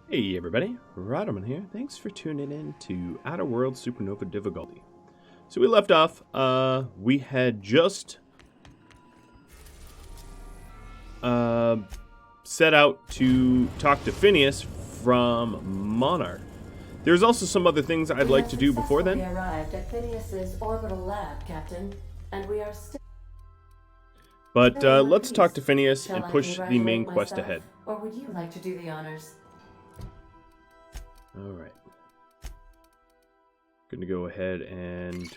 Hey everybody, Rhadamant here. Thanks for tuning in to Outer World Supernova difficulty. So we left off, we had just set out to talk to Phineas from Monarch. There's also some other things I'd like to do before then. We arrived at Phineas's orbital lab, Captain, and we are still... But let's talk to Phineas and push the main quest ahead. Or would you like to do the honors? Alright. Gonna go ahead and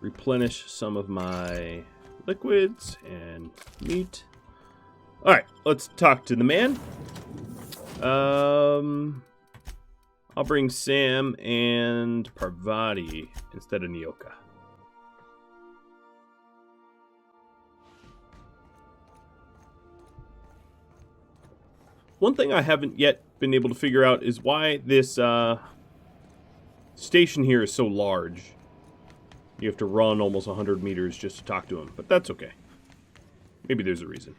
replenish some of my liquids and meat. Alright, let's talk to the man. I'll bring Sam and Parvati instead of Nyoka. One thing I haven't yet been able to figure out is why this station here is so large. You have to run almost 100 meters just to talk to him, but that's okay. Maybe there's a reason.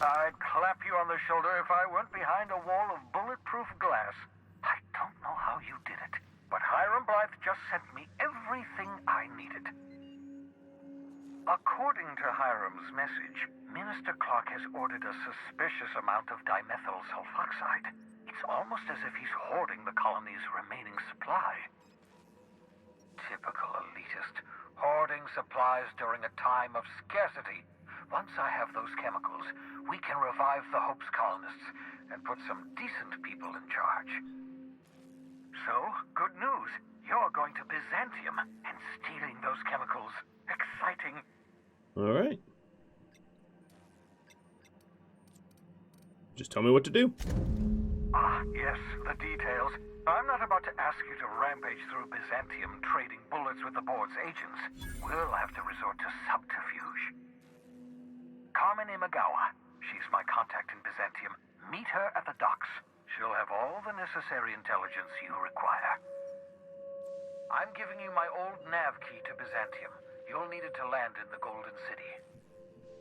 I'd clap you on the shoulder if I weren't behind a wall of bulletproof glass. I don't know how you did it, but Hiram Blythe just sent me everything I needed. According to Hiram's message, Minister Clark has ordered a suspicious amount of dimethyl sulfoxide. It's almost as if he's hoarding the colony's remaining supply. Typical elitist, hoarding supplies during a time of scarcity. Once I have those chemicals, we can revive the Hope's colonists and put some decent people in charge. So, good news. You're going to Byzantium and stealing those chemicals. Exciting. All right. Just tell me what to do. Ah, yes, the details. I'm not about to ask you to rampage through Byzantium trading bullets with the board's agents. We'll have to resort to subterfuge. Carmen Imagawa. She's my contact in Byzantium. Meet her at the docks. She'll have all the necessary intelligence you require. I'm giving you my old nav key to Byzantium. You'll need it to land in the Golden City.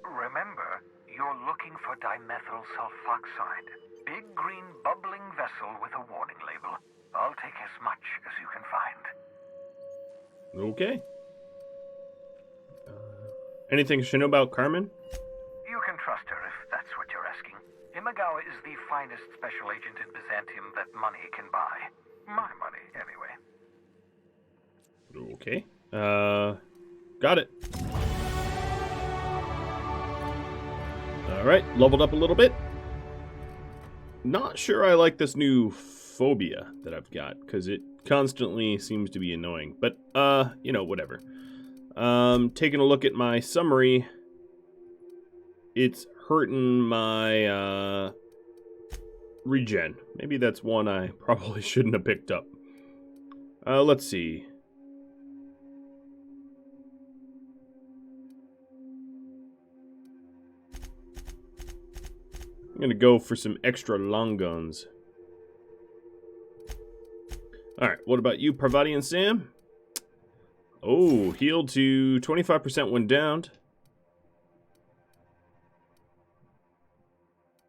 Remember, you're looking for dimethyl sulfoxide. Big green bubbling vessel with a warning label. I'll take as much as you can find. Okay. Anything you should know about Carmen? You can trust her if that's what you're asking. Imagawa is the finest special agent in Byzantium that money can buy. My money, anyway. Okay. Got it. Alright, leveled up a little bit. Not sure I like this new phobia that I've got, because it constantly seems to be annoying. But, you know, whatever. Taking a look at my summary, it's hurting my, regen. Maybe that's one I probably shouldn't have picked up. Let's see. I'm gonna go for some extra long guns. Alright, what about you, Parvati and Sam? Oh, healed to 25% when downed.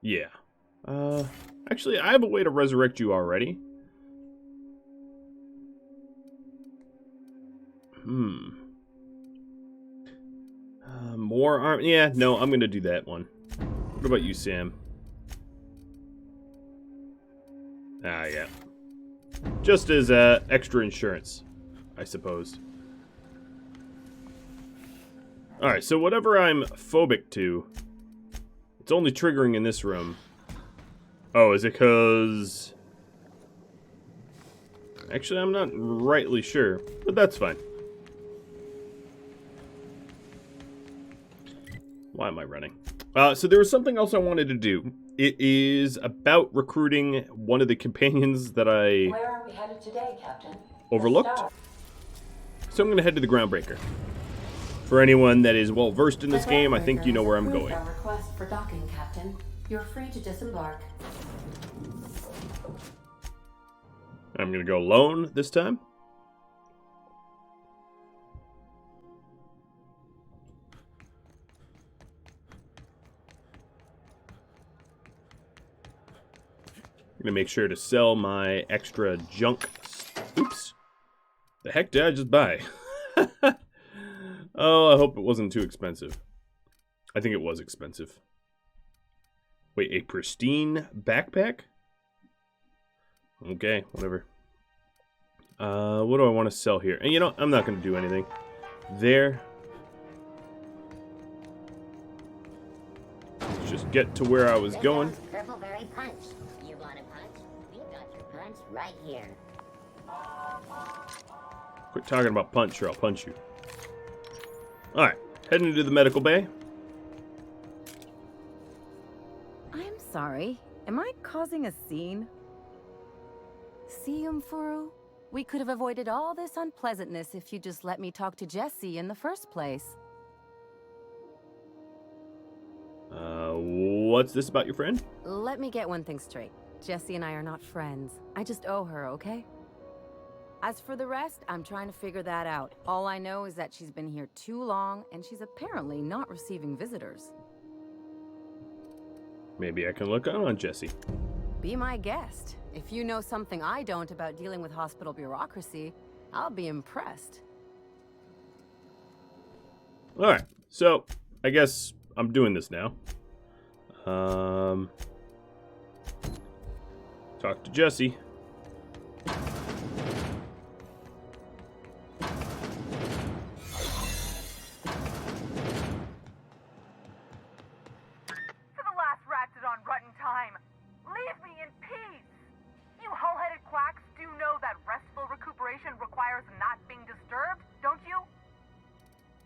Yeah. Actually, I have a way to resurrect you already. More arm. Yeah, no, I'm gonna do that one. What about you, Sam? Ah, yeah. Just as extra insurance, I suppose. Alright, so whatever I'm phobic to, it's only triggering in this room. Oh, is it because... Actually, I'm not rightly sure, but that's fine. Why am I running? So there was something else I wanted to do. It is about recruiting one of the companions that I Where are we headed today, Captain? overlooked. So I'm going to head to the Groundbreaker. For anyone that is well versed in this game, I think you know where I'm going. Our request for docking, Captain. You're free to disembark. I'm going to go alone this time. gonna make sure to sell my extra junk. Oops. The heck did I just buy? Oh, I hope it wasn't too expensive. I think it was expensive. Wait, a pristine backpack? Okay, whatever. What do I want to sell here? And you know, I'm not going to do anything. There. Let's just get to where I was going. Purple berry punch. You want a punch? We got your punch right here. Quit talking about punch or I'll punch you. Alright, heading into the medical bay. I'm sorry. Am I causing a scene? See, Furu? We could have avoided all this unpleasantness if you just let me talk to Jesse in the first place. What's this about your friend? Let me get one thing straight. Jesse and I are not friends. I just owe her, okay? As for the rest, I'm trying to figure that out. All I know is that she's been here too long, and she's apparently not receiving visitors. Maybe I can look on Jesse. Be my guest. If you know something I don't about dealing with hospital bureaucracy, I'll be impressed. Alright, so I guess I'm doing this now. Talk to Jesse.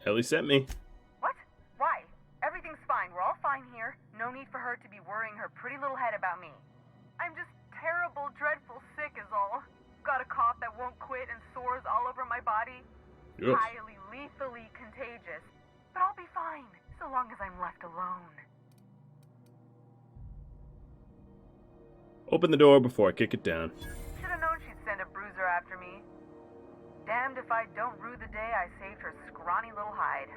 Ellie sent me. What? Why? Everything's fine. We're all fine here. No need for her to be worrying her pretty little head about me. I'm just terrible, dreadful sick is all. Got a cough that won't quit and sores all over my body. Yes. Highly, lethally contagious. But I'll be fine, so long as I'm left alone. Open the door before I kick it down. Should've known she'd send a bruiser after me. Damned if I don't rue the day I saved her scrawny little hide.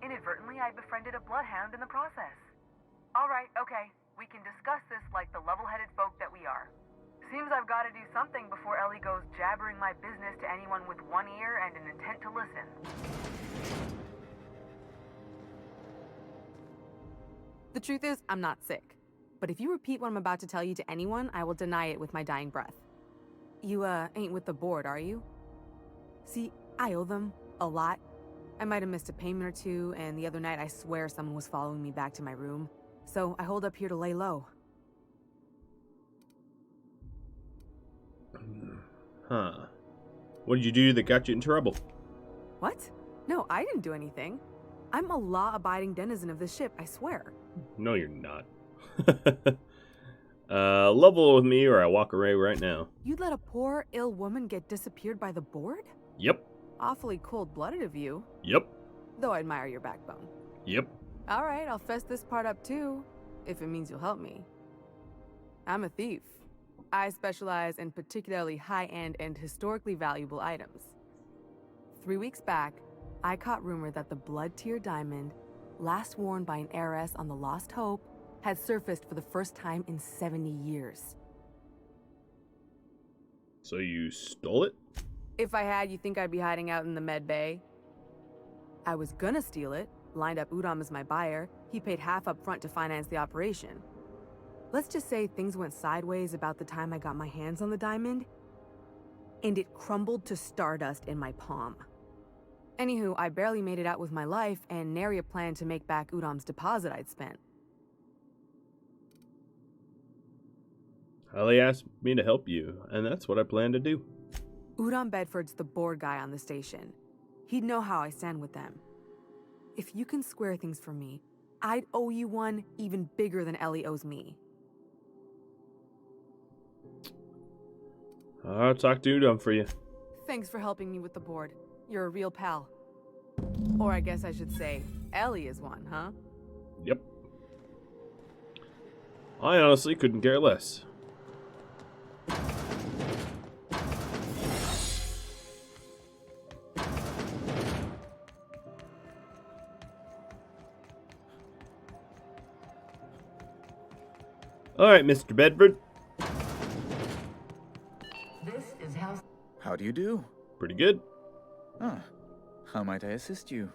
Inadvertently, I befriended a bloodhound in the process. Alright, okay. We can discuss this like the level-headed folk that we are. Seems I've got to do something before Ellie goes jabbering my business to anyone with one ear and an intent to listen. The truth is, I'm not sick. But if you repeat what I'm about to tell you to anyone, I will deny it with my dying breath. You, ain't with the board, are you? See, I owe them a lot. I might have missed a payment or two, and the other night I swear someone was following me back to my room. So I hold up here to lay low. Huh. What did you do that got you in trouble? What? No, I didn't do anything. I'm a law-abiding denizen of this ship, I swear. No, you're not. Level with me or I walk away right now. You'd let a poor, ill woman get disappeared by the board? Yep. Awfully cold-blooded of you. Yep. Though I admire your backbone. Yep. Alright, I'll fess this part up too, if it means you'll help me. I'm a thief. I specialize in particularly high-end and historically valuable items. 3 weeks back, I caught rumor that the blood-tier diamond, last worn by an heiress on the Lost Hope, had surfaced for the first time in 70 years. So you stole it? If I had, you think I'd be hiding out in the med bay? I was gonna steal it, lined up Udom as my buyer. He paid half up front to finance the operation. Let's just say things went sideways about the time I got my hands on the diamond, and it crumbled to stardust in my palm. Anywho, I barely made it out with my life, and nary a plan to make back Udom's deposit I'd spent. Ellie asked me to help you, and that's what I plan to do. Udom Bedford's the board guy on the station. He'd know how I stand with them. If you can square things for me, I'd owe you one even bigger than Ellie owes me. I'll talk to Udom for you. Thanks for helping me with the board. You're a real pal. Or I guess I should say, Ellie is one, huh? Yep. I honestly couldn't care less. Alright, Mr. Bedford. How do you do? Pretty good. Ah, how might I assist you?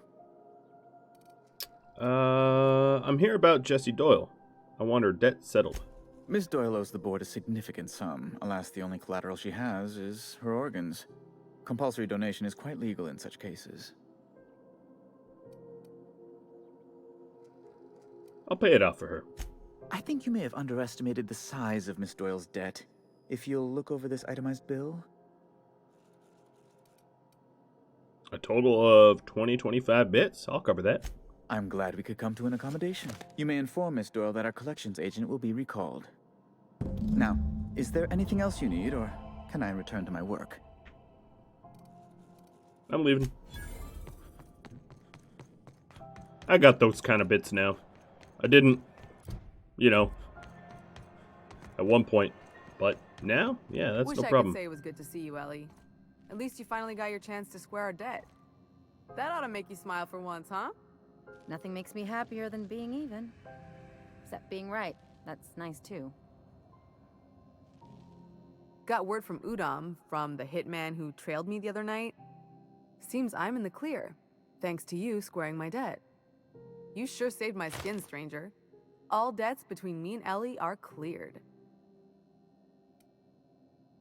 I'm here about Jessie Doyle. I want her debt settled. Miss Doyle owes the board a significant sum. Alas, the only collateral she has is her organs. Compulsory donation is quite legal in such cases. I'll pay it off for her. I think you may have underestimated the size of Miss Doyle's debt. If you'll look over this itemized bill. A total of 25 bits. I'll cover that. I'm glad we could come to an accommodation. You may inform Miss Doyle that our collections agent will be recalled. Now, is there anything else you need, or can I return to my work? I'm leaving. I got those kind of bits now. I didn't, you know, at one point. But now, yeah, that's Wish no I problem. could say it was good to see you, Ellie. At least you finally got your chance to square our debt. That ought to make you smile for once, huh? Nothing makes me happier than being even. Except being right. That's nice too. Got word from Udom, from the hitman who trailed me the other night. Seems I'm in the clear, thanks to you squaring my debt. You sure saved my skin, stranger. All debts between me and Ellie are cleared.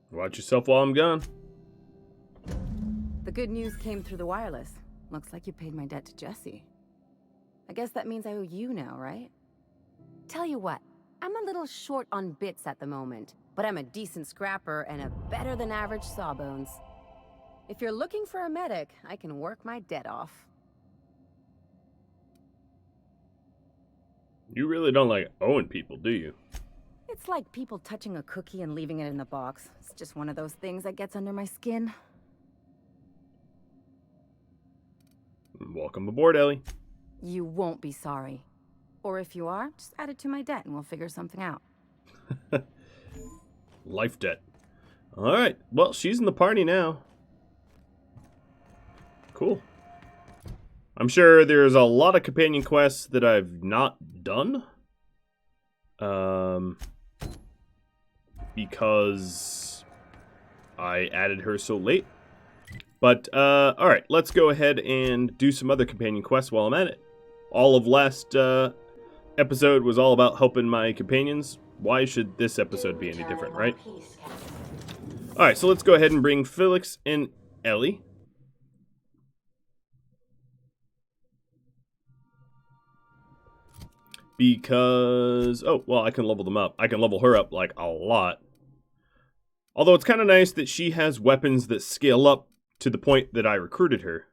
Watch yourself while I'm gone. The good news came through the wireless. Looks like you paid my debt to Jessie. I guess that means I owe you now, right? Tell you what, I'm a little short on bits at the moment, but I'm a decent scrapper and a better than average sawbones. If you're looking for a medic, I can work my debt off. You really don't like owing people, do you? It's like people touching a cookie and leaving it in the box. It's just one of those things that gets under my skin. Welcome aboard, Ellie. You won't be sorry. Or if you are, just add it to my debt and we'll figure something out. Life debt. Alright, well, she's in the party now. Cool. I'm sure there's a lot of companion quests that I've not done. Because I added her so late. But, alright, let's go ahead and do some other companion quests while I'm at it. All of last episode was all about helping my companions. Why should this episode be any different, right? Alright, so let's go ahead and bring Felix and Ellie. Because, oh, well, I can level them up. I can level her up, like, a lot. Although it's kind of nice that she has weapons that scale up to the point that I recruited her.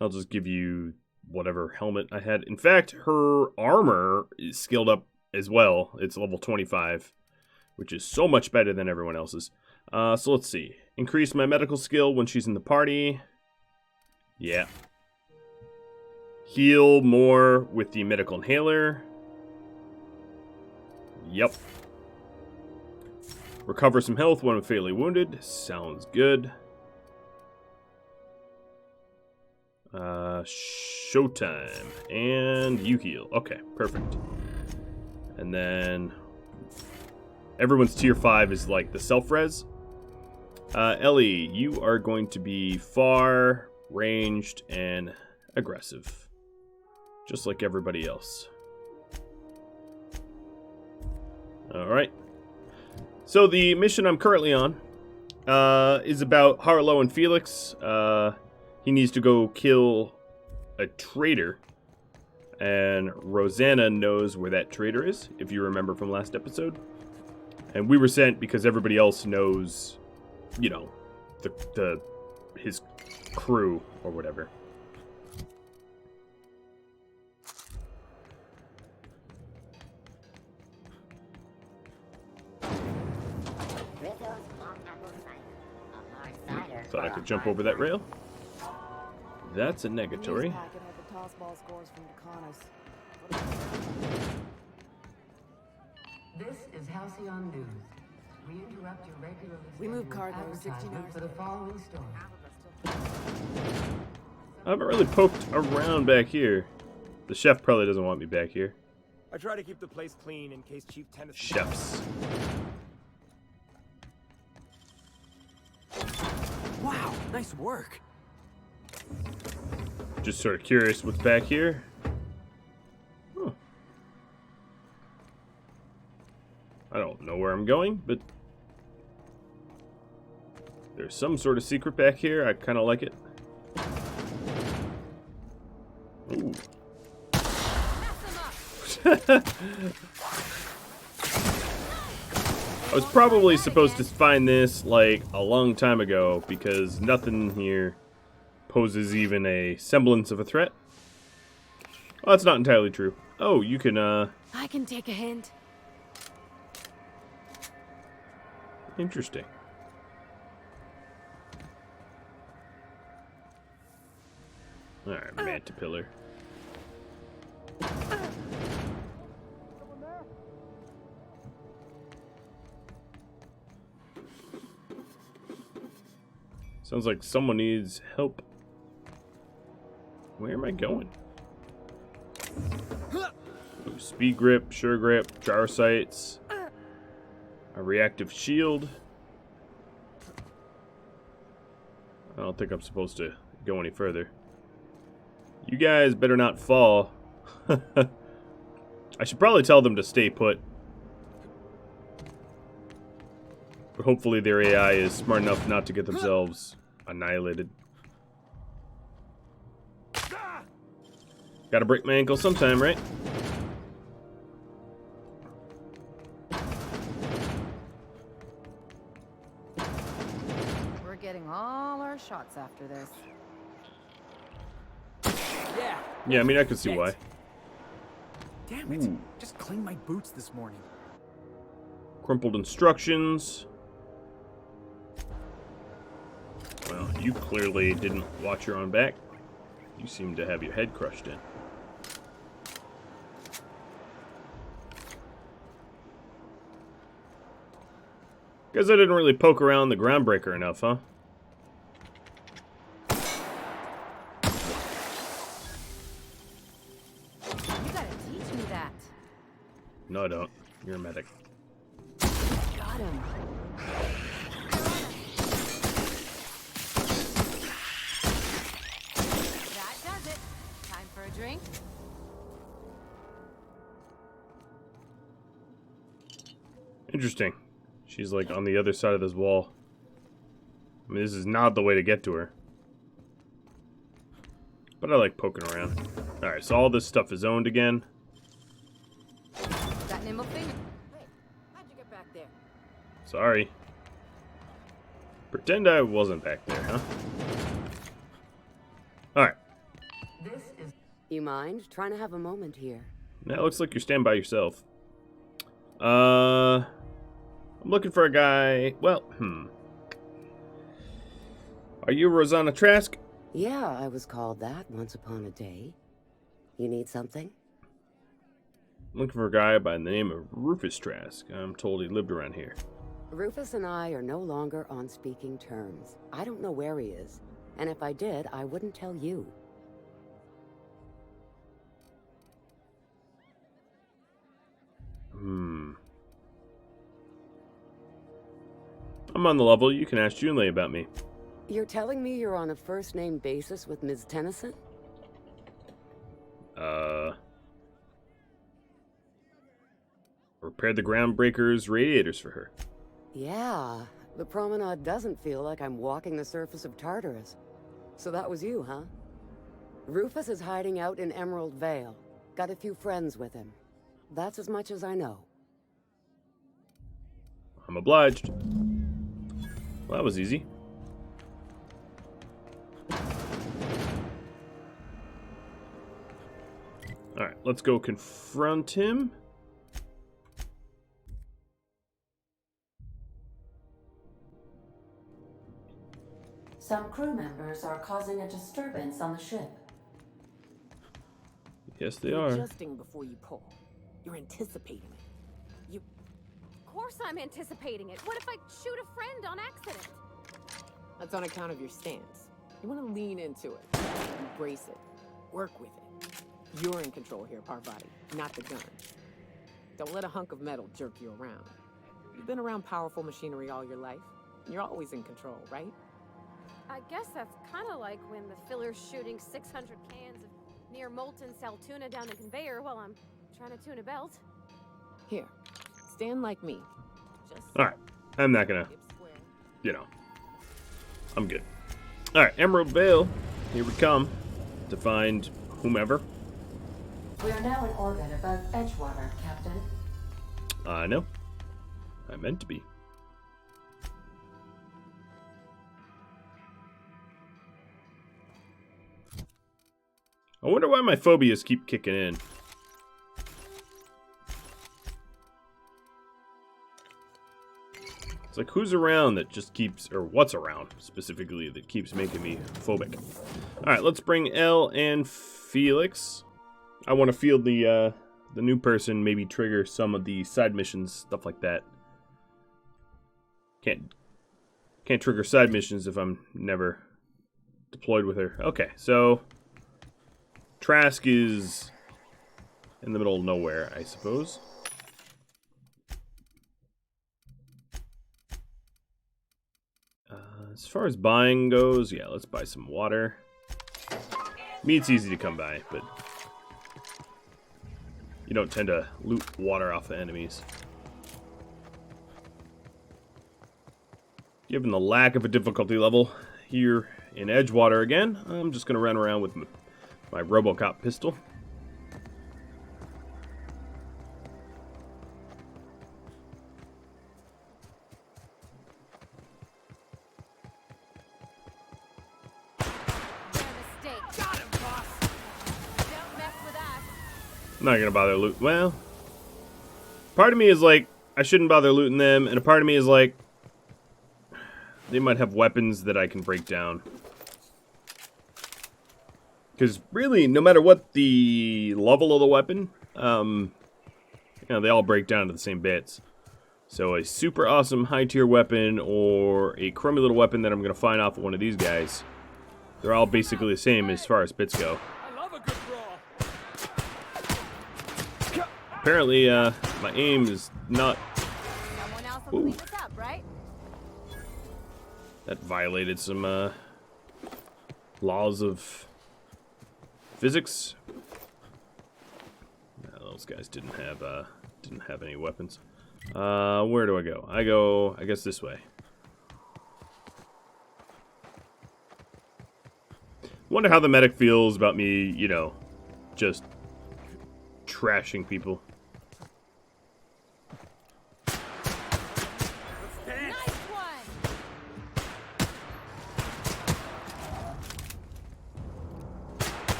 I'll just give you whatever helmet I had. In fact, her armor is scaled up as well. It's level 25, which is so much better than everyone else's. So let's see. Increase my medical skill when she's in the party. Yeah. Heal more with the medical inhaler. Yep. Recover some health when I'm fatally wounded. Sounds good. Showtime. And you heal. Okay, perfect. And then everyone's tier 5 is like the self-res. Ellie, you are going to be far, ranged, and aggressive. Just like everybody else. Alright. So the mission I'm currently on is about Harlow and Felix. He needs to go kill a traitor. And Rosanna knows where that traitor is, if you remember from last episode. And we were sent because everybody else knows, you know, his crew or whatever. Thought I could jump over that rail. That's a negatory. This is Halcyon News. We interrupt your regularly We move cargo scheduled 16 advertisement hours for the following story. I haven't really poked around back here. The chef probably doesn't want me back here. I try to keep the place clean in case Chief Tennis... Chefs. Nice work. Just sort of curious what's back here. Huh. I don't know where I'm going, but there's some sort of secret back here. I kind of like it. Ooh. I was probably supposed to find this like a long time ago because nothing here poses even a semblance of a threat. Well, that's not entirely true. Oh, you can I can take a hint. Interesting. Alright, Mantipillar. Sounds like someone needs help. Where am I going? Ooh, speed grip, sure grip, jar sights, a reactive shield. I don't think I'm supposed to go any further. You guys better not fall. I should probably tell them to stay put. But hopefully their AI is smart enough not to get themselves annihilated. Gotta break my ankle sometime, right? We're getting all our shots after this. Yeah, I mean, I can see why. Damn it. Just cleaned my boots this morning. Crumpled instructions. Well, you clearly didn't watch your own back. You seem to have your head crushed in. Guess I didn't really poke around the groundbreaker enough, huh? You gotta teach me that. No, I don't. You're a medic. Got him. That does it. Time for a drink. Interesting. She's like on the other side of this wall. I mean, this is not the way to get to her. But I like poking around. Alright, so all this stuff is owned again. That nimble finger. Hey, how'd you get back there? Sorry. Pretend I wasn't back there, huh? Alright. You mind? Trying to have a moment here. Now it looks like you're standing by yourself. I'm looking for a guy. Well, Are you Rosanna Trask? Yeah, I was called that once upon a day. You need something? I'm looking for a guy by the name of Rufus Trask. I'm told he lived around here. Rufus and I are no longer on speaking terms. I don't know where he is. And if I did, I wouldn't tell you. I'm on the level. You can ask Junlei about me. You're telling me you're on a first-name basis with Ms. Tennyson? Repaired the groundbreaker's radiators for her. Yeah, the promenade doesn't feel like I'm walking the surface of Tartarus. So that was you, huh? Rufus is hiding out in Emerald Vale. Got a few friends with him. That's as much as I know. I'm obliged. Well, that was easy. Alright, let's go confront him. Some crew members are causing a disturbance on the ship. Yes, they You're are. adjusting before you pull. You're anticipating it. Of course I'm anticipating it. What if I shoot a friend on accident? That's on account of your stance. You want to lean into it, embrace it, work with it. You're in control here, Parvati, not the gun. Don't let a hunk of metal jerk you around. You've been around powerful machinery all your life. You're always in control, right? I guess that's kind of like when the filler's shooting 600 cans of near molten cell tuna down the conveyor while I'm trying to tune a belt. Here, stand like me. Just Alright, I'm not gonna, you know, I'm good. Alright, Emerald Vale, here we come to find whomever. We are now in orbit above Edgewater, Captain. I know. I meant to be. I wonder why my phobias keep kicking in. It's like, who's around that just keeps, or what's around specifically that keeps making me phobic? Alright, let's bring Elle and Felix. I want to field the new person, maybe trigger some of the side missions, stuff like that. Can't trigger side missions if I'm never deployed with her. Okay, so Trask is in the middle of nowhere, I suppose. As far as buying goes, yeah, let's buy some water. Meat's easy to come by, but you don't tend to loot water off of enemies. Given the lack of a difficulty level here in Edgewater again, I'm just going to run around with my Robocop pistol. I'm not gonna bother loot. Well, part of me is like, I shouldn't bother looting them, and a part of me is like, they might have weapons that I can break down. Because really, no matter what the level of the weapon, you know, they all break down to the same bits. So a super awesome high tier weapon or a crummy little weapon that I'm gonna find off of one of these guys, they're all basically the same as far as bits go. Apparently, my aim is not... Someone else will clean this up, right? That violated some, laws of physics. No, those guys didn't have any weapons. Where do I go? I guess this way. Wonder how the medic feels about me, you know, just trashing people.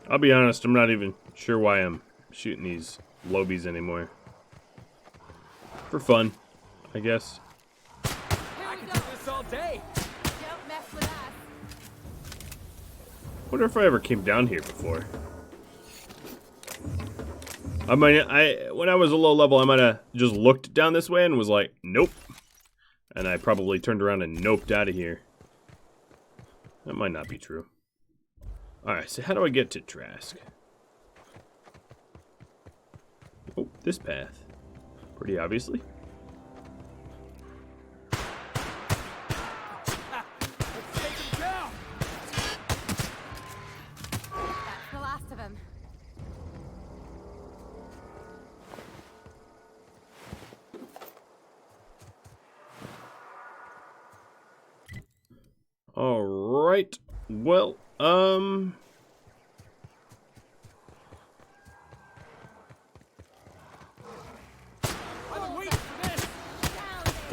I'll be honest, I'm not even sure why I'm shooting these lobies anymore. For fun, I guess. I can do this all day. Don't mess with us. Wonder if I ever came down here before. I mean, when I was a low level, I might have just looked down this way and was like, nope. And I probably turned around and noped out of here. That might not be true. Alright, so how do I get to Trask? Oh, this path. Pretty obviously. That's the last of him. Alright. Well,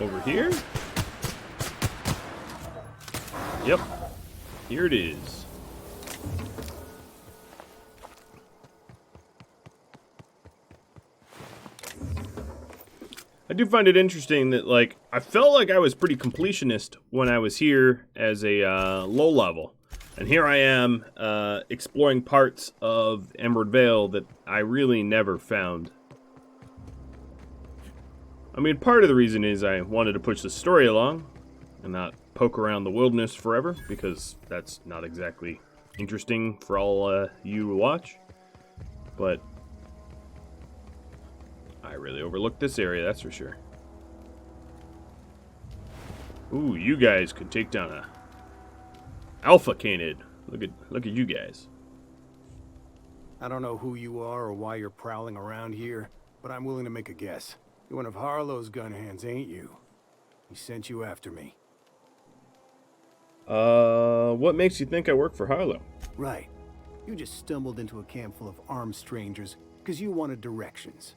over here? Yep. Here it is. I do find it interesting that, like, I felt like I was pretty completionist when I was here as a low level. And here I am exploring parts of Emerald Vale that I really never found. I mean, part of the reason is I wanted to push the story along and not poke around the wilderness forever, because that's not exactly interesting for all you to watch. But I really overlooked this area, that's for sure. Ooh, you guys could take down a alpha canid. Look at you guys. I don't know who you are or why you're prowling around here, but I'm willing to make a guess. You're one of Harlow's gun hands, ain't you? He sent you after me. What makes you think I work for Harlow? Right. You just stumbled into a camp full of armed strangers because you wanted directions.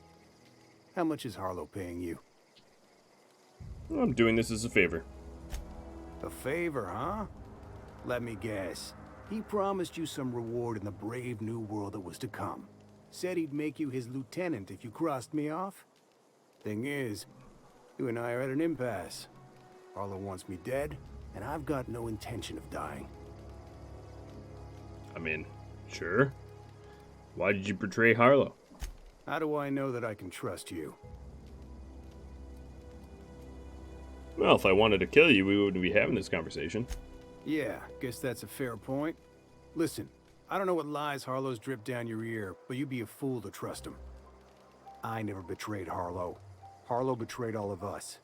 How much is Harlow paying you? I'm doing this as a favor. A favor, huh? Let me guess. He promised you some reward in the brave new world that was to come. Said he'd make you his lieutenant if you crossed me off. Thing is, you and I are at an impasse. Harlow wants me dead, and I've got no intention of dying. I mean, sure. Why did you betray Harlow? How do I know that I can trust you? Well, if I wanted to kill you, we wouldn't be having this conversation. Yeah, guess that's a fair point. Listen, I don't know what lies Harlow's dripped down your ear, but you'd be a fool to trust him. I never betrayed Harlow. Harlow betrayed all of us.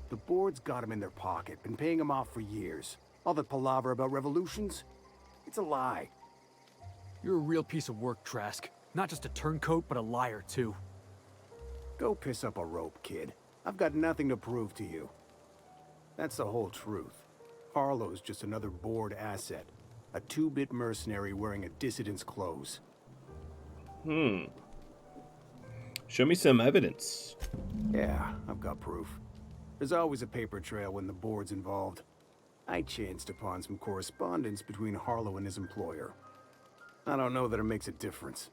The board's got him in their pocket, been paying him off for years. All that palaver about revolutions? It's a lie. You're a real piece of work, Trask. Not just a turncoat, but a liar, too. Go piss up a rope, kid. I've got nothing to prove to you. That's the whole truth. Harlow's just another board asset. A two-bit mercenary wearing a dissident's clothes. Show me some evidence. Yeah, I've got proof. There's always a paper trail when the board's involved. I chanced upon some correspondence between Harlow and his employer. I don't know that it makes a difference.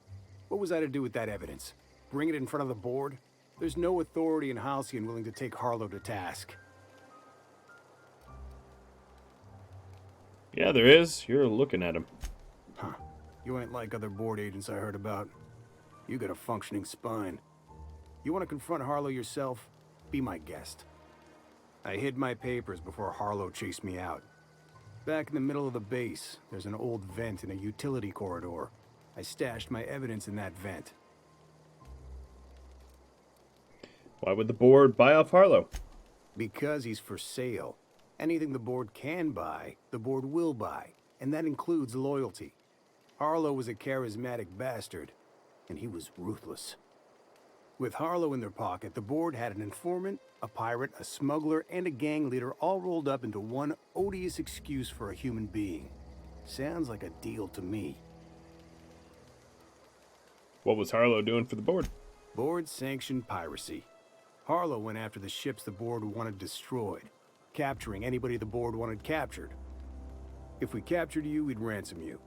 What was I to do with that evidence? Bring it in front of the board? There's no authority in Halcyon willing to take Harlow to task. Yeah, there is. You're looking at him. Huh. You ain't like other board agents I heard about. You got a functioning spine. You want to confront Harlow yourself? Be my guest. I hid my papers before Harlow chased me out. Back in the middle of the base, there's an old vent in a utility corridor. I stashed my evidence in that vent. Why would the board buy off Harlow? Because he's for sale. Anything the board can buy, the board will buy, and that includes loyalty. Harlow was a charismatic bastard, and he was ruthless. With Harlow in their pocket, the board had an informant, a pirate, a smuggler, and a gang leader all rolled up into one odious excuse for a human being. Sounds like a deal to me. What was Harlow doing for the board? Board sanctioned piracy. Harlow went after the ships the board wanted destroyed, capturing anybody the board wanted captured. If we captured you, we'd ransom you.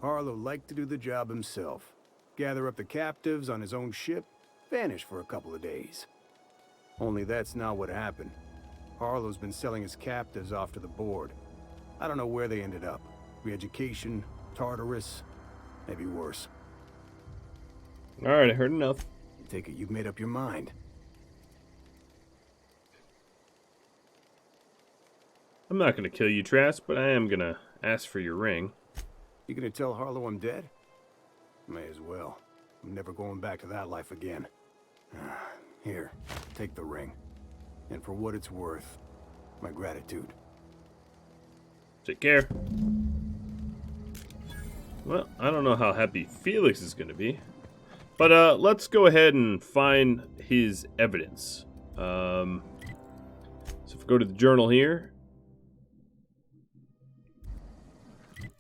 Harlow liked to do the job himself. Gather up the captives on his own ship, vanish for a couple of days. Only that's not what happened. Harlow's been selling his captives off to the board. I don't know where they ended up. Re-education, Tartarus, maybe worse. Alright, I heard enough. Take it you've made up your mind. I'm not gonna kill you, Trask, but I am gonna ask for your ring. You gonna tell Harlow I'm dead? May as well. I'm never going back to that life again. Here, take the ring. And for what it's worth, my gratitude. Take care. Well, I don't know how happy Felix is gonna be. But let's go ahead and find his evidence. So if we go to the journal here,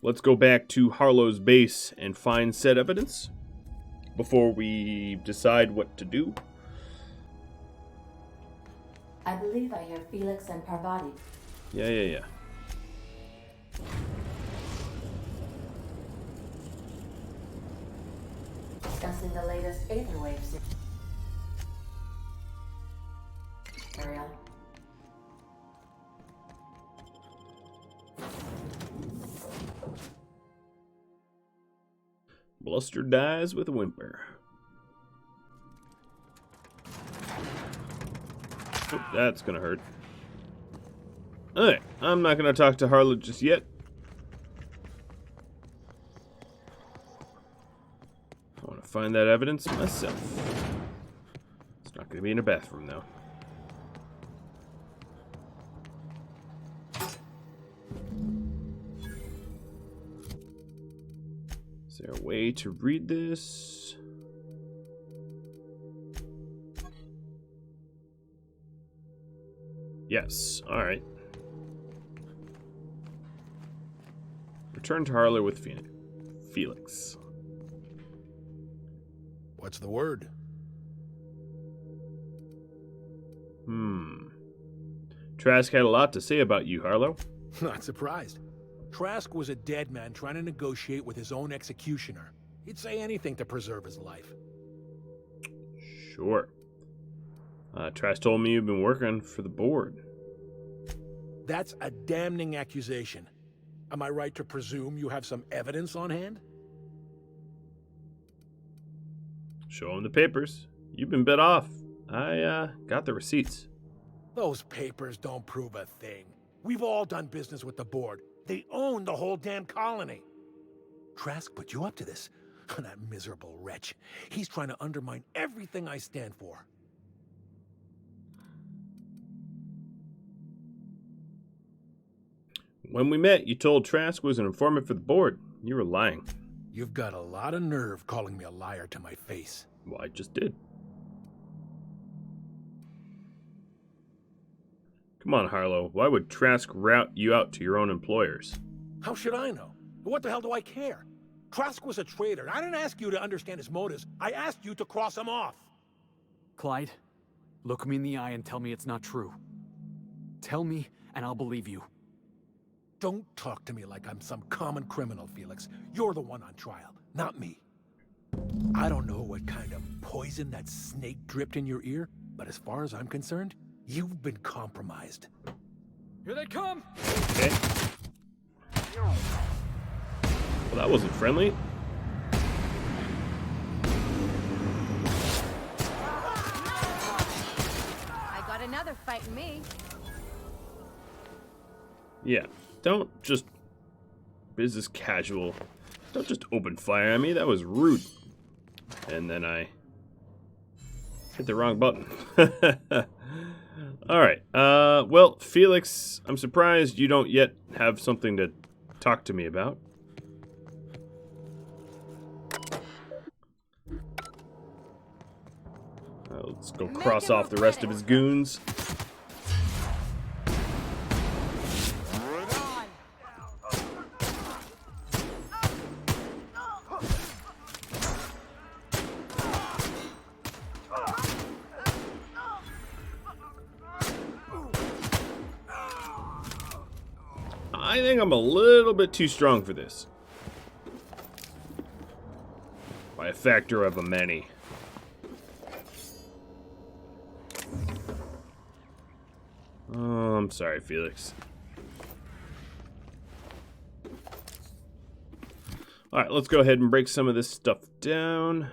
let's go back to Harlow's base and find said evidence before we decide what to do. I believe I hear Felix and Parvati. Yeah. Discussing the latest Aether Wave material. Bluster dies with a whimper. Oh, that's gonna hurt. Alright, I'm not gonna talk to Harlow just yet. I want to find that evidence myself. Let's knock Not gonna be in a bathroom, though. Is there a way to read this? Yes, alright. Return to Harlow with Felix. What's the word? Trask had a lot to say about you, Harlow. Not surprised. Trask was a dead man trying to negotiate with his own executioner. He'd say anything to preserve his life. Sure. Trask told me you've been working for the board. That's a damning accusation. Am I right to presume you have some evidence on hand? Show him the papers. You've been bit off. I got the receipts. Those papers don't prove a thing. We've all done business with the board. They own the whole damn colony. Trask put you up to this. That miserable wretch. He's trying to undermine everything I stand for. When we met, you told Trask was an informant for the board. You were lying. You've got a lot of nerve calling me a liar to my face. Well, I just did. Come on, Harlow. Why would Trask route you out to your own employers? How should I know? What the hell do I care? Trask was a traitor, and I didn't ask you to understand his motives. I asked you to cross him off. Clyde, look me in the eye and tell me it's not true. Tell me, and I'll believe you. Don't talk to me like I'm some common criminal, Felix. You're the one on trial, not me. I don't know what kind of poison that snake dripped in your ear, but as far as I'm concerned, you've been compromised. Here they come! Okay. Well, that wasn't friendly. I got another fighting me. Yeah, don't just business casual. Don't just open fire at me. That was rude. And then I hit the wrong button. All right. Well, Felix, I'm surprised you don't yet have something to talk to me about. Let's go cross off the rest of his goons. I think I'm a little bit too strong for this. By a factor of a many. Oh, I'm sorry, Felix. Alright, let's go ahead and break some of this stuff down.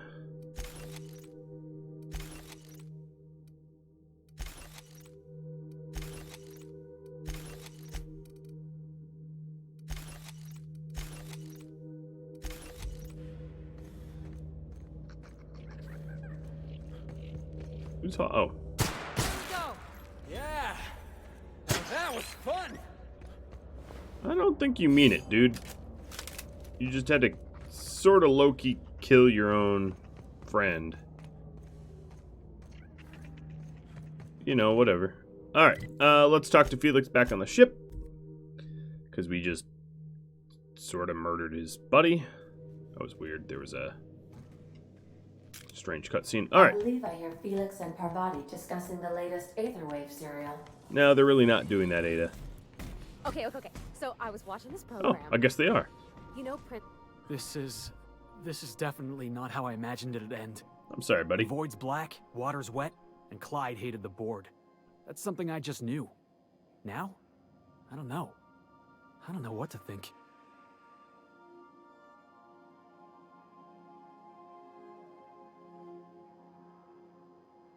Who's oh. Yeah, that was fun. I don't think you mean it, dude. You just had to sort of low-key kill your own friend. You know, whatever. Alright, let's talk to Felix back on the ship. Because we just sort of murdered his buddy. That was weird. There was a strange cutscene. Alright. I believe I hear Felix and Parvati discussing the latest Aetherwave serial. No, they're really not doing that, Ada. Okay. So I was watching this program. Oh, I guess they are. You know, This is definitely not how I imagined it'd end. I'm sorry, buddy. The void's black, water's wet, and Clyde hated the board. That's something I just knew. Now? I don't know. I don't know what to think.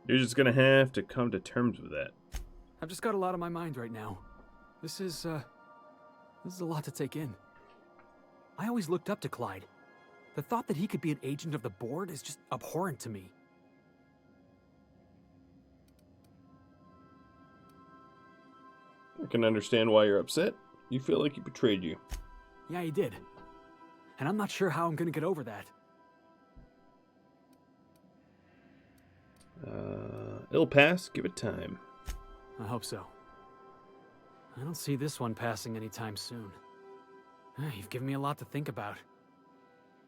You're just gonna have to come to terms with that. I've just got a lot on my mind right now. This is a lot to take in. I always looked up to Clyde. The thought that he could be an agent of the board is just abhorrent to me. can understand why you're upset. You feel like he betrayed you. Yeah, he did. And I'm not sure how I'm gonna get over that. It'll pass. Give it time. I hope so. I don't see this one passing anytime soon. You've given me a lot to think about.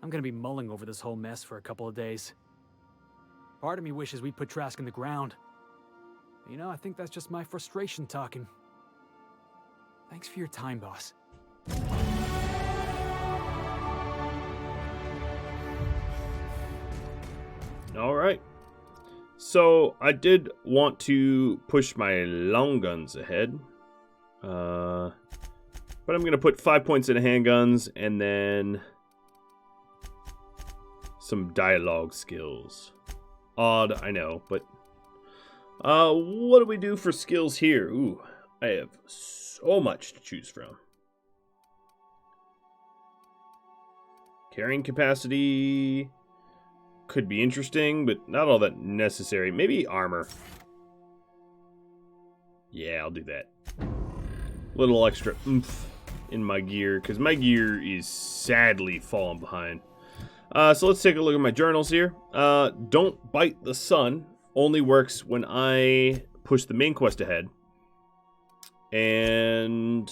I'm gonna be mulling over this whole mess for a couple of days. Part of me wishes we'd put Trask in the ground. You know, I think that's just my frustration talking. Thanks for your time, boss. All right. So I did want to push my long guns ahead. But I'm going to put 5 points into handguns and then some dialogue skills. Odd, I know, but what do we do for skills here? Ooh, I have so much to choose from. Carrying capacity could be interesting, but not all that necessary. Maybe armor. Yeah, I'll do that. Little extra oomph in my gear, because my gear is sadly falling behind. So let's take a look at my journals here. Don't bite the sun only works when I push the main quest ahead. And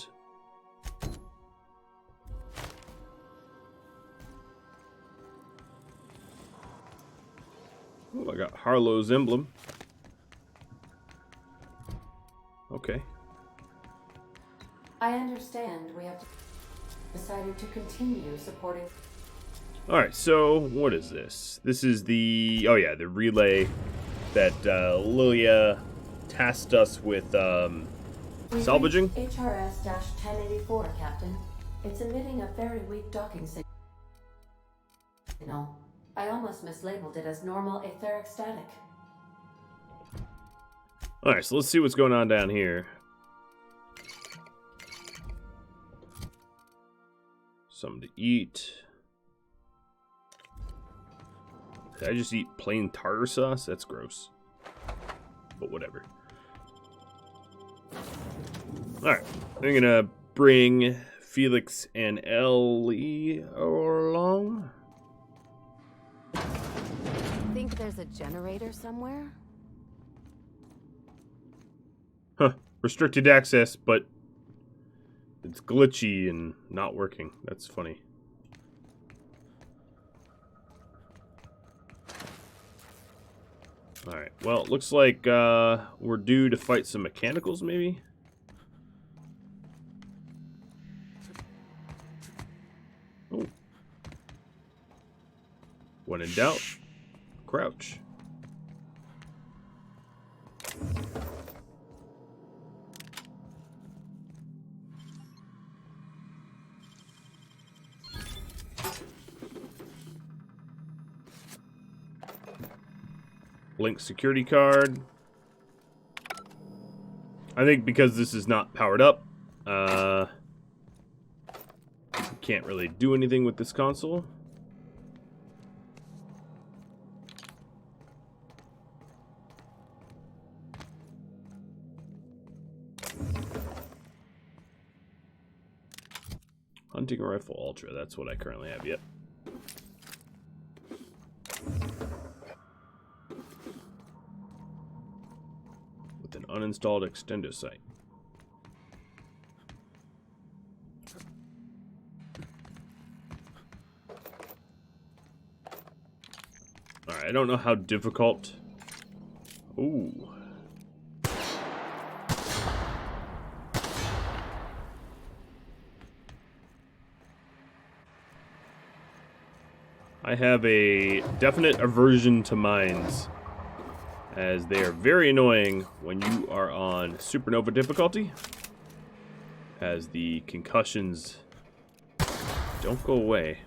ooh, I got Harlow's emblem. Okay. I understand we have decided to continue supporting. Alright, so what is this? This is the, oh yeah, the relay that Lilia tasked us with salvaging. HRS-1084, Captain. It's emitting a very weak docking signal. I almost mislabeled it as normal etheric static. Alright, so let's see what's going on down here. Something to eat. Did I just eat plain tartar sauce? That's gross. But whatever. Alright, I'm gonna bring Felix and Ellie along. Think there's a generator somewhere? Huh. Restricted access, but it's glitchy and not working. That's funny. Alright, well, it looks like we're due to fight some mechanicals, maybe? Oh. When in doubt, crouch. Blink security card. I think because this is not powered up, can't really do anything with this console. Hunting rifle ultra, that's what I currently have. Yep. With an uninstalled extender sight. Alright, I don't know how difficult. Ooh. I have a definite aversion to mines, as they are very annoying when you are on Supernova difficulty, as the concussions don't go away.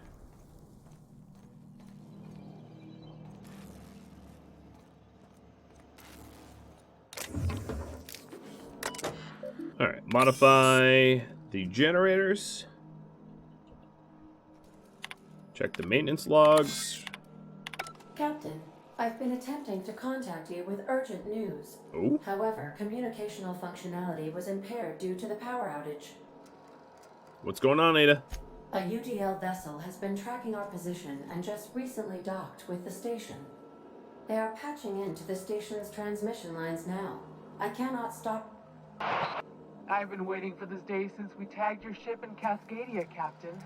Alright, modify the generators. Check the maintenance logs. Captain, I've been attempting to contact you with urgent news. Oh? However, communicational functionality was impaired due to the power outage. What's going on, Ada? A UDL vessel has been tracking our position and just recently docked with the station. They are patching into the station's transmission lines now. I cannot stop. I've been waiting for this day since we tagged your ship in Cascadia, Captain.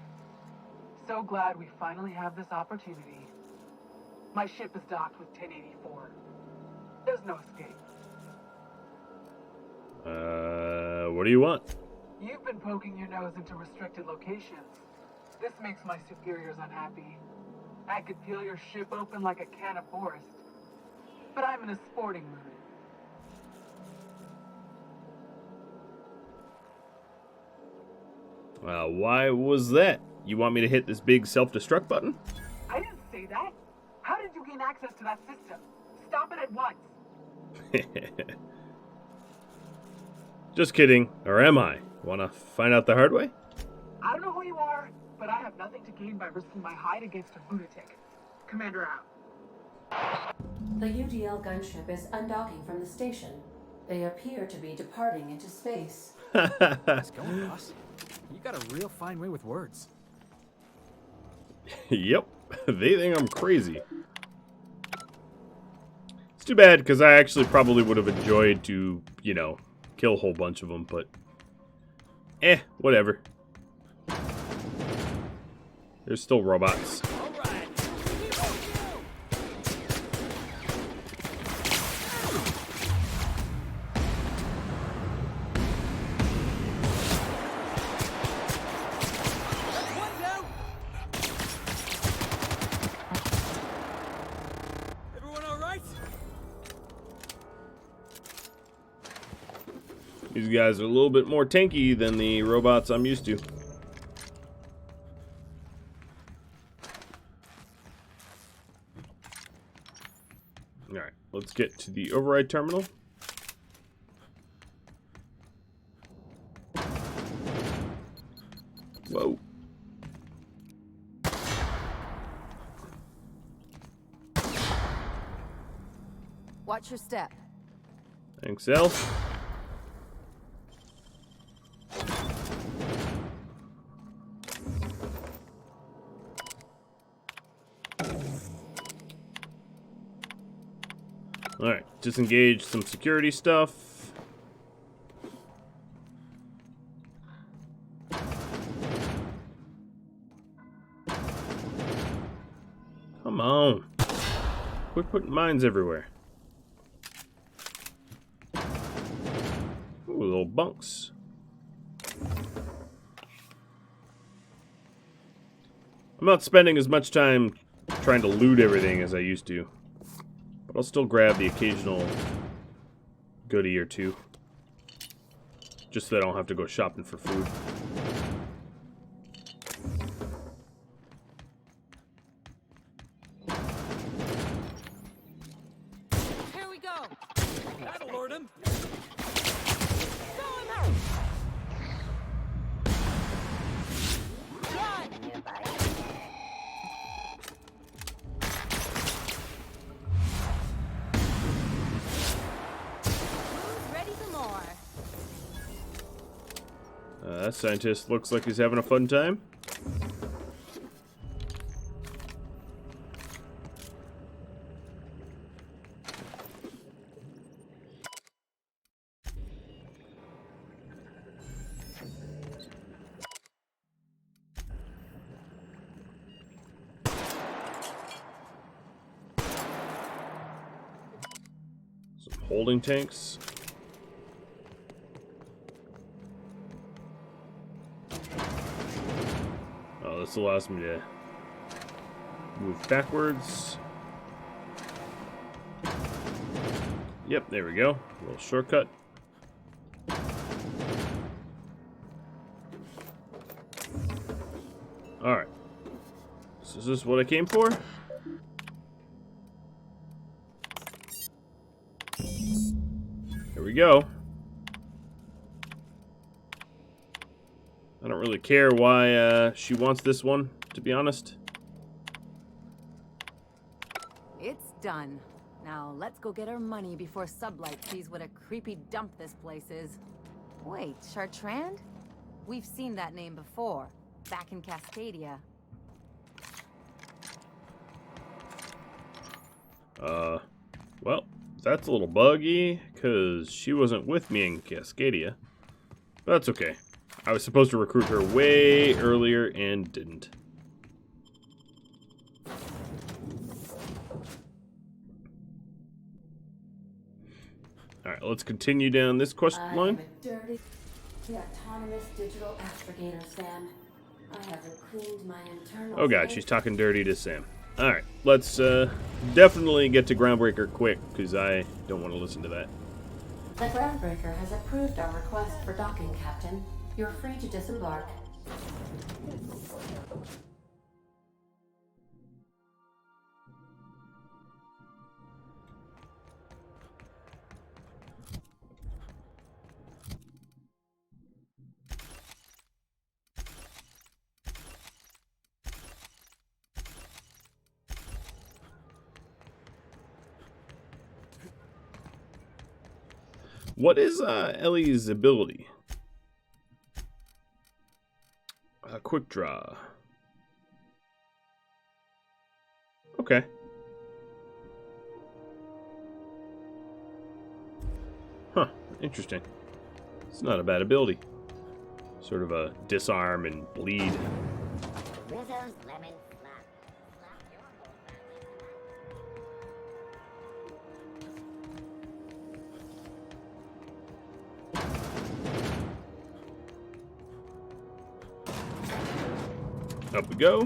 So glad we finally have this opportunity. My ship is docked with 1084. There's no escape. What do you want? You've been poking your nose into restricted locations. This makes my superiors unhappy. I could peel your ship open like a can of forest. But I'm in a sporting mood. Why was that? You want me to hit this big self-destruct button? I didn't say that. How did you gain access to that system? Stop it at once. Just kidding. Or am I? Wanna find out the hard way? I don't know who you are, but I have nothing to gain by risking my hide against a lunatic. Commander out. The UDL gunship is undocking from the station. They appear to be departing into space. Let's go, boss. You got a real fine way with words. Yep. They think I'm crazy. It's too bad, because I actually probably would have enjoyed to, you know, kill a whole bunch of them, but... whatever. There's still robots. These guys are a little bit more tanky than the robots I'm used to. Alright, let's get to the override terminal. Whoa. Watch your step. Thanks, Elle. Alright, disengage some security stuff. Come on. Quit putting mines everywhere. Ooh, little bunks. I'm not spending as much time trying to loot everything as I used to. But I'll still grab the occasional goodie or two. Just so I don't have to go shopping for food. Here we go. That'll lord him. That scientist looks like he's having a fun time. Some holding tanks. This allows me to move backwards. Yep, there we go. A little shortcut. Alright. So is this what I came for? Here we go. I don't really care why she wants this one, to be honest. It's done. Now let's go get our money before Sublight sees what a creepy dump this place is. Wait, Chartrand? We've seen that name before, back in Cascadia. Well, that's a little buggy, because she wasn't with me in Cascadia. But that's okay. I was supposed to recruit her way earlier and didn't. Alright, let's continue down this quest line. Dirty, the autonomous digital astrogator, Sam. I haven't cleaned my internal. Oh god, she's talking dirty to Sam. Alright, let's definitely get to Groundbreaker quick, because I don't want to listen to that. The Groundbreaker has approved our request for docking, Captain. You're free to disembark. What is Ellie's ability? Quick draw. Okay. Huh, interesting. It's not a bad ability. Sort of a disarm and bleed. Rizzo's lemon flop. Flop your whole Up we go.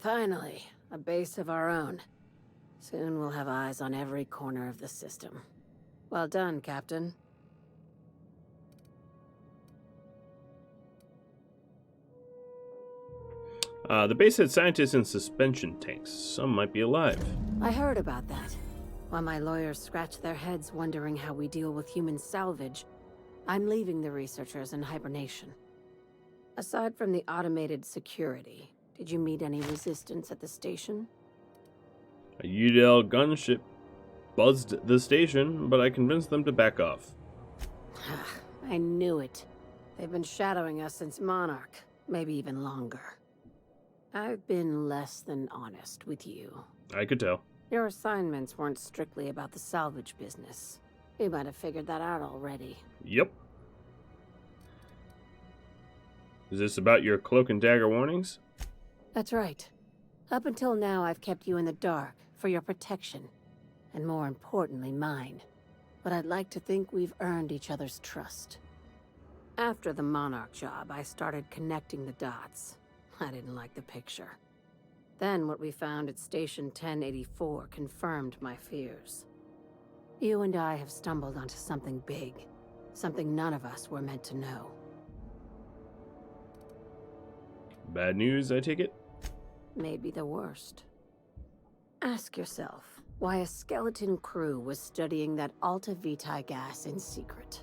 Finally, a base of our own. Soon we'll have eyes on every corner of the system. Well done, Captain. The base had scientists in suspension tanks. Some might be alive. I heard about that. While my lawyers scratch their heads wondering how we deal with human salvage, I'm leaving the researchers in hibernation. Aside from the automated security, did you meet any resistance at the station? A UDL gunship buzzed the station, but I convinced them to back off. I knew it. They've been shadowing us since Monarch, maybe even longer. I've been less than honest with you. I could tell. Your assignments weren't strictly about the salvage business. You might have figured that out already. Yep. Is this about your cloak and dagger warnings? That's right. Up until now, I've kept you in the dark for your protection, and more importantly, mine. But I'd like to think we've earned each other's trust. After the Monarch job, I started connecting the dots. I didn't like the picture. Then what we found at Station 1084 confirmed my fears. You and I have stumbled onto something big, something none of us were meant to know. Bad news, I take it? Maybe the worst. Ask yourself why a skeleton crew was studying that Alta Vitae gas in secret.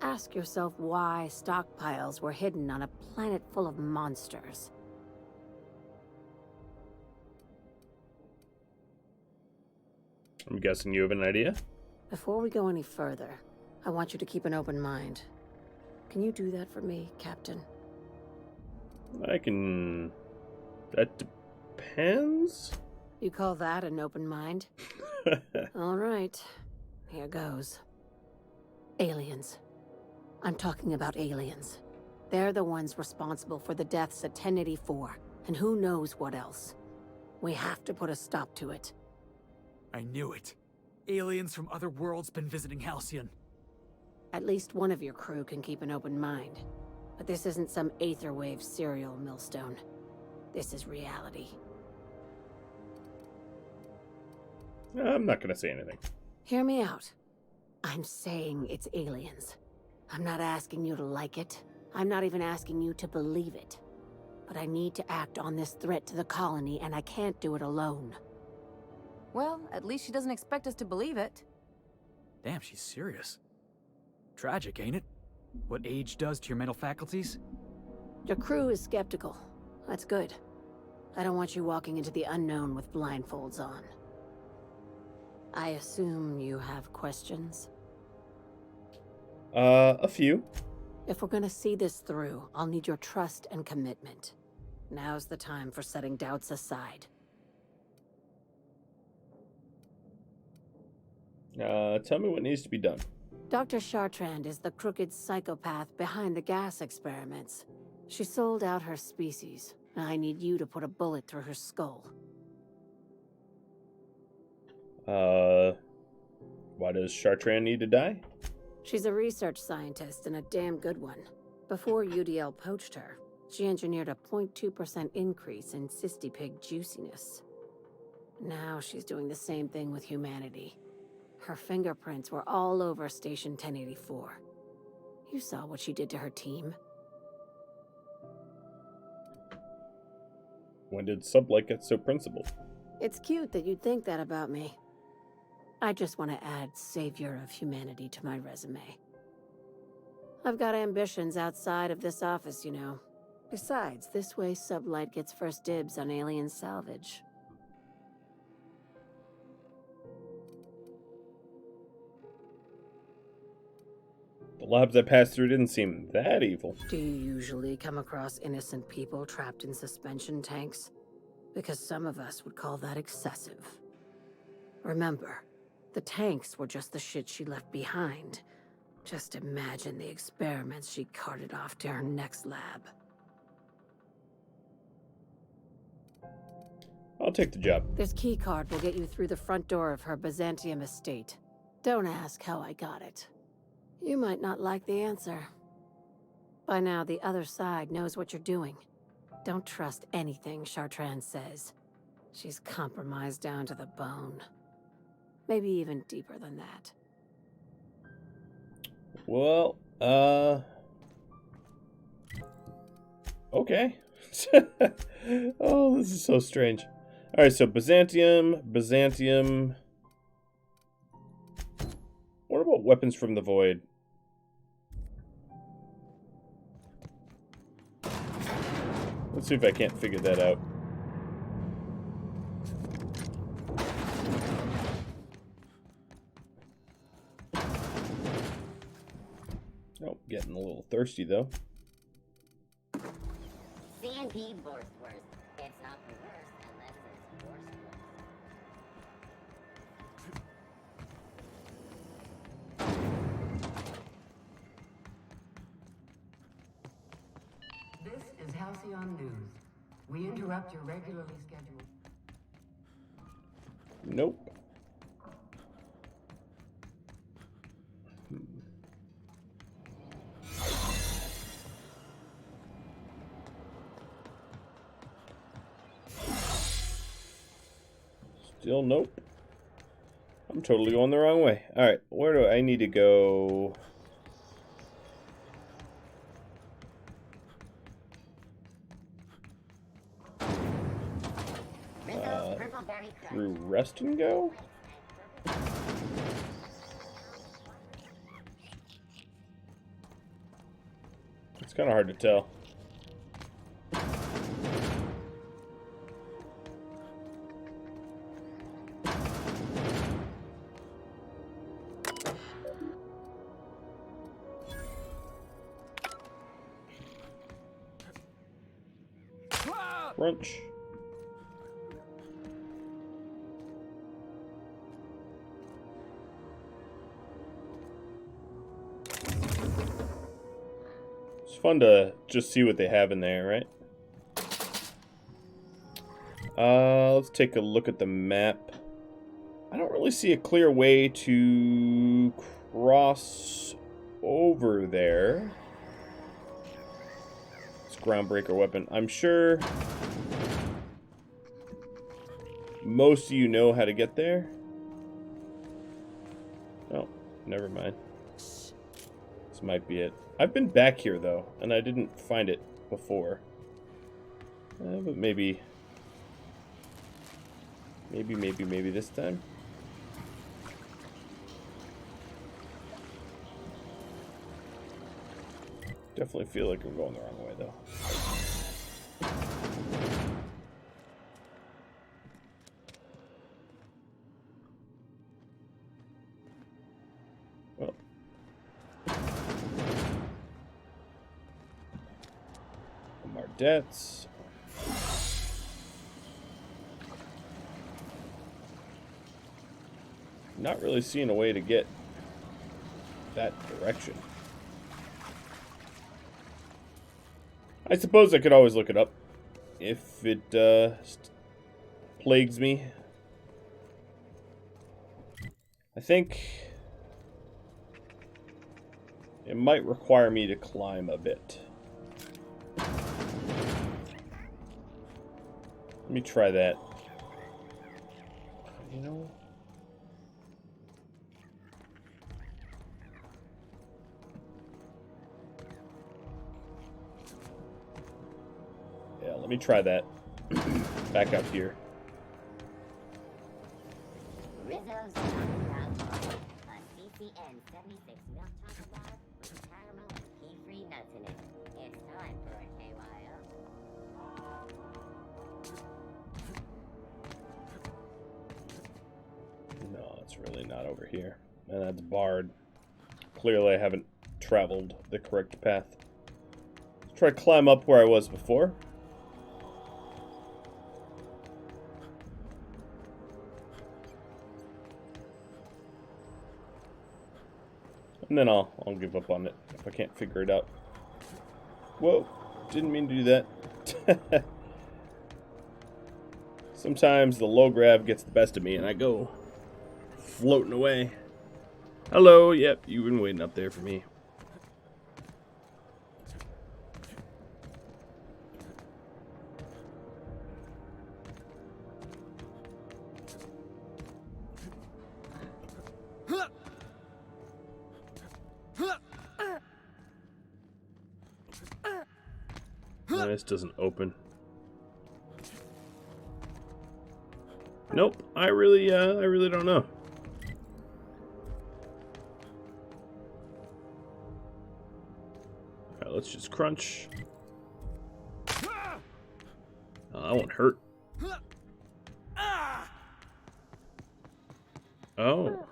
Ask yourself why stockpiles were hidden on a planet full of monsters. I'm guessing you have an idea? Before we go any further, I want you to keep an open mind. Can you do that for me, Captain? I can... That depends? You call that an open mind? All right. Here goes. Aliens. I'm talking about aliens. They're the ones responsible for the deaths at 1084, and who knows what else. We have to put a stop to it. I knew it. Aliens from other worlds been visiting Halcyon. At least one of your crew can keep an open mind. But this isn't some Aetherwave serial millstone. This is reality. I'm not gonna say anything. Hear me out. I'm saying it's aliens. I'm not asking you to like it. I'm not even asking you to believe it. But I need to act on this threat to the colony, and I can't do it alone. Well, at least she doesn't expect us to believe it. Damn, she's serious. Tragic, ain't it? What age does to your mental faculties? Your crew is skeptical. That's good. I don't want you walking into the unknown with blindfolds on. I assume you have questions? A few. If we're gonna see this through, I'll need your trust and commitment. Now's the time for setting doubts aside. Tell me what needs to be done. Dr. Chartrand is the crooked psychopath behind the gas experiments. She sold out her species. I need you to put a bullet through her skull. Why does Chartrand need to die? She's a research scientist and a damn good one. Before UDL poached her, she engineered a 0.2% increase in cystipig juiciness. Now she's doing the same thing with humanity. Her fingerprints were all over Station 1084. You saw what she did to her team. When did Sublight get so principled? It's cute that you'd think that about me. I just want to add savior of humanity to my resume. I've got ambitions outside of this office, you know. Besides, this way Sublight gets first dibs on alien salvage. The labs I passed through didn't seem that evil. Do you usually come across innocent people trapped in suspension tanks? Because some of us would call that excessive. Remember, the tanks were just the shit she left behind. Just imagine the experiments she carted off to her next lab. I'll take the job. This keycard will get you through the front door of her Byzantium estate. Don't ask how I got it. You might not like the answer. By now, the other side knows what you're doing. Don't trust anything Chartrand says. She's compromised down to the bone. Maybe even deeper than that. Well, okay. Oh, this is so strange. Alright, so Byzantium. What about weapons from the void? Let's see if I can't figure that out. Oh, getting a little thirsty though. CNP Borstworth. It's not the worst unless it's worse. This is Halcyon News. We interrupt your regularly scheduled... Nope. Still nope. I'm totally going the wrong way. Alright, where do I need to go? Through rest and go? It's kind of hard to tell. Crunch. It's fun to just see what they have in there, right? Let's take a look at the map. I don't really see a clear way to cross over there. It's a groundbreaker weapon. I'm sure most of you know how to get there. Oh, never mind. This might be it. I've been back here, though, and I didn't find it before. But maybe this time. Definitely feel like I'm going the wrong way, though. Well. More debts. Not really seeing a way to get that direction. I suppose I could always look it up if it plagues me. I think it might require me to climb a bit. Let me try that. You know? Yeah, let me try that. Back up here. Rizzo's Downtrodden, a CCN 76 milk chocolate bar with caramel and pea-free nuts in it. It's time for a KYO. No, it's really not over here. And that's barred. Clearly I haven't traveled the correct path. Let's try to climb up where I was before. And then I'll give up on it if I can't figure it out. Whoa, didn't mean to do that. Sometimes the low grav gets the best of me and I go floating away. Hello, yep, you've been waiting up there for me. No, this doesn't open. Nope, I really don't know. Alright, let's just crunch. Oh, that won't hurt. Oh.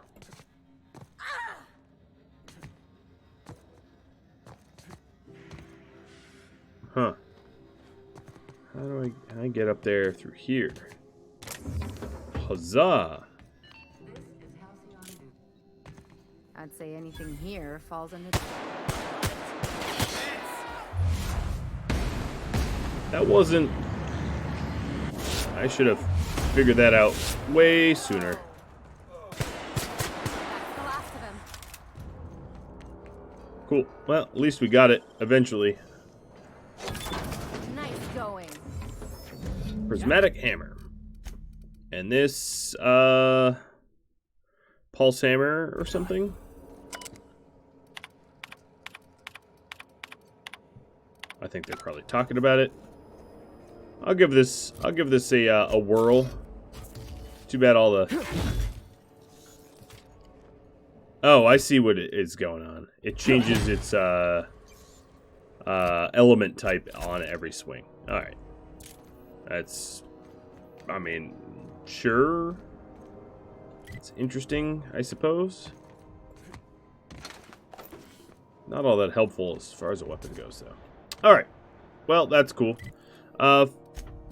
Huh. How do I get up there through here? Huzzah! I'd say anything here falls under the... That wasn't... I should have figured that out way sooner. Cool. Well, at least we got it eventually. Nice going. Prismatic hammer. And this, pulse hammer or something? I think they're probably talking about it. I'll give this a whirl. Too bad all the... Oh, I see what it is going on. It changes its element type on every swing. Alright. That's... I mean, sure. It's interesting, I suppose. Not all that helpful as far as a weapon goes, though. Alright. Well, that's cool.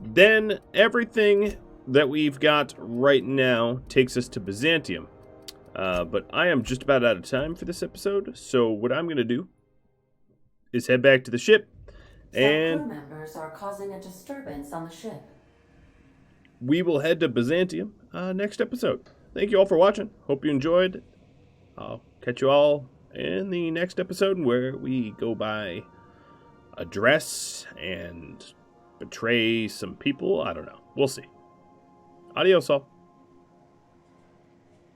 Then everything that we've got right now takes us to Byzantium. But I am just about out of time for this episode, so what I'm going to do is head back to the ship, and crew members are causing a disturbance on the ship. We will head to Byzantium next episode. Thank you all for watching. Hope you enjoyed. I'll catch you all in the next episode where we go by a dress and betray some people. I don't know. We'll see. Adios all.